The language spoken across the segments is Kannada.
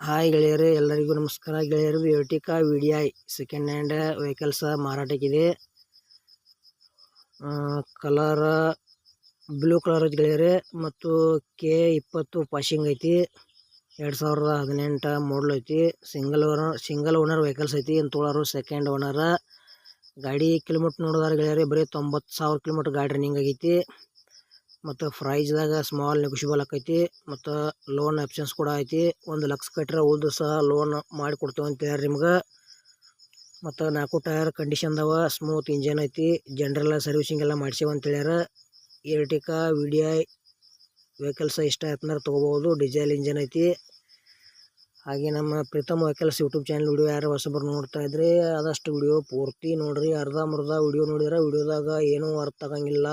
ಹಾಯ್ ಗೆಳೆಯರೇ, ಎಲ್ಲರಿಗೂ ನಮಸ್ಕಾರ ಗೆಳೆಯರು. Ertiga VDI second hand vehicles ಮಾರಾಟಕ್ಕಿದೆ. ಕಲರ್ ಬ್ಲೂ ಕಲರ್ ಐತಿ ಗೆಳೆಯರೇ, ಮತ್ತು K20 ಪಾಸಿಂಗ್ ಐತಿ. 2018 ಮಾಡಲ್ ಐತಿ. ಸಿಂಗಲ್ ಓನರ್ ವೆಹಿಕಲ್ಸ್ ಐತಿ. ತೊಳೋರು ಸೆಕೆಂಡ್ ಓನರ್. ಗಾಡಿ ಕಿಲೋಮೀಟರ್ ನೋಡಿದಾರೆ ಗೆಳೆಯರೇ, ಬರೀ 90,000 ಕಿಲೋಮೀಟರ್ ಗಾಡಿ ರನ್ನಿಂಗ್ ಆಗೈತಿ. ಮತ್ತು ಪ್ರೈಸ್ದಾಗ ಸ್ಮಾಲ್ ನೆಗೋಷಿಯಬಲ್ ಆಕೈತಿ. ಮತ್ತು ಲೋನ್ ಆಪ್ಷನ್ಸ್ ಕೂಡ ಐತಿ. 1 ಲಕ್ಷ ಕಟ್ಟರೆ ಉಳ್ದು ಸಹ ಲೋನ್ ಮಾಡಿ ಕೊಡ್ತೇವೆ ಅಂತ ಹೇಳ್ರಿ ನಿಮ್ಗೆ. ಮತ್ತು 4 ಟೈರ್ ಕಂಡೀಷನ್ದವ, ಸ್ಮೂತ್ ಇಂಜನ್ ಐತಿ. ಜನರಲ್ ಸರ್ವಿಸಿಂಗ್ ಎಲ್ಲ ಮಾಡಿಸೇವೆ ಅಂತ ಹೇಳ್ಯಾರ. ಎರ್ಟಿಕಾ VDI ವೆಹಿಕಲ್ಸ್ ಇಷ್ಟ ಆಯ್ತಂದ್ರೆ ತೊಗೋಬೋದು. ಡೀಸೆಲ್ ಇಂಜನ್ ಐತಿ. ಹಾಗೆ ನಮ್ಮ Preetam vehicles YouTube channel video ಯಾರು ಹೊಸಬರು ನೋಡ್ತಾ ಇದ್ರಿ, ಆದಷ್ಟು ವಿಡಿಯೋ ಪೂರ್ತಿ ನೋಡ್ರಿ. ಅರ್ಧಂಬರ್ಧ ವಿಡಿಯೋ ನೋಡಿದ್ರೆ ವಿಡಿಯೋದಾಗ ಏನೂ ಅರ್ಥ ಆಗಂಗಿಲ್ಲ.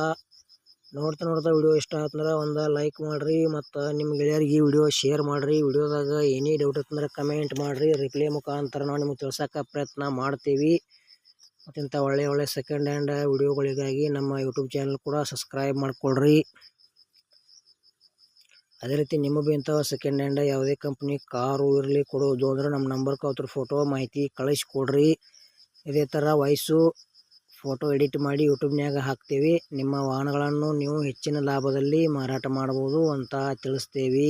ನೋಡ್ತಾ ವಿಡಿಯೋ ಇಷ್ಟ ಆಯ್ತಂದ್ರೆ ಒಂದು ಲೈಕ್ ಮಾಡಿರಿ. ಮತ್ತು ನಿಮ್ಮ ಗೆಳೆಯರಿಗೆ ಈ ವಿಡಿಯೋ ಶೇರ್ ಮಾಡಿರಿ. ವಿಡಿಯೋದಾಗ ಏನೇ ಡೌಟ್ ಇತ್ತಂದ್ರೆ ಕಮೆಂಟ್ ಮಾಡಿರಿ. ರಿಪ್ಲೈ ಮುಖಾಂತರ ನಾವು ನಿಮಗೆ ತಿಳ್ಸೋಕೆ ಪ್ರಯತ್ನ ಮಾಡ್ತೀವಿ. ಮತ್ತು ಇಂಥ ಒಳ್ಳೆ ಸೆಕೆಂಡ್ ಹ್ಯಾಂಡ್ ವಿಡಿಯೋಗಳಿಗಾಗಿ ನಮ್ಮ ಯೂಟ್ಯೂಬ್ ಚಾನಲ್ ಕೂಡ ಸಬ್ಸ್ಕ್ರೈಬ್ ಮಾಡ್ಕೊಳ್ರಿ. ಅದೇ ರೀತಿ ನಿಮ್ಮ ಇಂಥ ಸೆಕೆಂಡ್ ಹ್ಯಾಂಡ್ ಯಾವುದೇ ಕಂಪ್ನಿ ಕಾರು ಇರಲಿ ಕೊಡೋದು ಅಂದ್ರೆ ನಮ್ಮ ನಂಬರ್ಗೆ ಅವ್ರ ಫೋಟೋ ಮಾಹಿತಿ ಕಳಿಸ್ಕೊಡ್ರಿ. ಇದೇ ಥರ ವಾಯ್ಸು ಫೋಟೋ ಎಡಿಟ್ ಮಾಡಿ ಯೂಟ್ಯೂಬ್ನಾಗ ಹಾಕ್ತೀವಿ. ನಿಮ್ಮ ವಾಹನಗಳನ್ನು ನೀವು ಹೆಚ್ಚಿನ ಲಾಭದಲ್ಲಿ ಮಾರಾಟ ಮಾಡ್ಬೋದು ಅಂತ ತಿಳಿಸ್ತೇವೆ.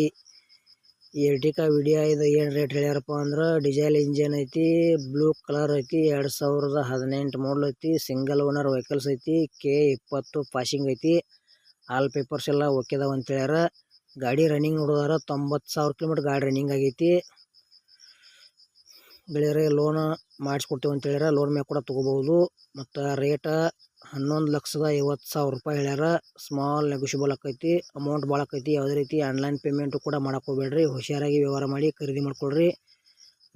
ಎರ್ಟಿಕಾ VDI ಏನು ರೇಟ್ ಹೇಳ್ಯಾರಪ್ಪ ಅಂದ್ರೆ, ಡೀಸೆಲ್ ಇಂಜನ್ ಐತಿ, ಬ್ಲೂ ಕಲರ್ ಐತಿ, 2018 ಮಾಡಲ್ ಐತಿ, ಸಿಂಗಲ್ ಓನರ್ ವೆಹಿಕಲ್ಸ್ ಐತಿ, K20 ಪಾಸಿಂಗ್ ಐತಿ. ಆಲ್ ಪೇಪರ್ಸ್ ಎಲ್ಲ ಓಕೆದಾವ ಅಂತ ಹೇಳ್ಯಾರ. ಗಾಡಿ ರನ್ನಿಂಗ್ ನೋಡಿದಾರೆ 90,000 ಕಿಲೋಮೀಟರ್ ಗಾಡಿ ರನ್ನಿಂಗ್ ಆಗೈತಿ. ಗೆಳೆಯರೇ, ಲೋನ್ ಮಾಡಿಸ್ಕೊಡ್ತೇವೆ ಅಂತ ಹೇಳ್ಯಾರ. ಲೋನ್ ಮ್ಯಾಗ ಕೂಡ ತೊಗೋಬೋದು. ಮತ್ತು ರೇಟ್ 11,50,000 ರೂಪಾಯಿ ಹೇಳ್ಯಾರ. ಸ್ಮಾಲ್ ನೆಗೋಷಿಯಬಲ್ ಆಕೈತಿ. ಅಮೌಂಟ್ ಭಾಳ ಆಕೈತಿ. ಯಾವುದೇ ರೀತಿ ಆನ್ಲೈನ್ ಪೇಮೆಂಟು ಕೂಡ ಮಾಡಕ್ಕೆ ಹೋಗ್ಬೇಡ್ರಿ. ಹುಷಾರಾಗಿ ವ್ಯವಹಾರ ಮಾಡಿ ಖರೀದಿ ಮಾಡ್ಕೊಳ್ರಿ.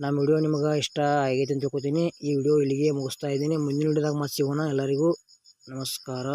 ನಮ್ಮ ವಿಡಿಯೋ ನಿಮ್ಗೆ ಇಷ್ಟ ಆಗೈತೆ ಅಂತ ತಿಳ್ಕೊತೀನಿ. ಈ ವಿಡಿಯೋ ಇಲ್ಲಿಗೆ ಮುಗಿಸ್ತಾ ಇದ್ದೀನಿ. ಮುಂದಿನ ವಿಡಿಯೋದಾಗ ಮತ್ತೆ ಸಿಗೋಣ. ಎಲ್ಲರಿಗೂ ನಮಸ್ಕಾರ.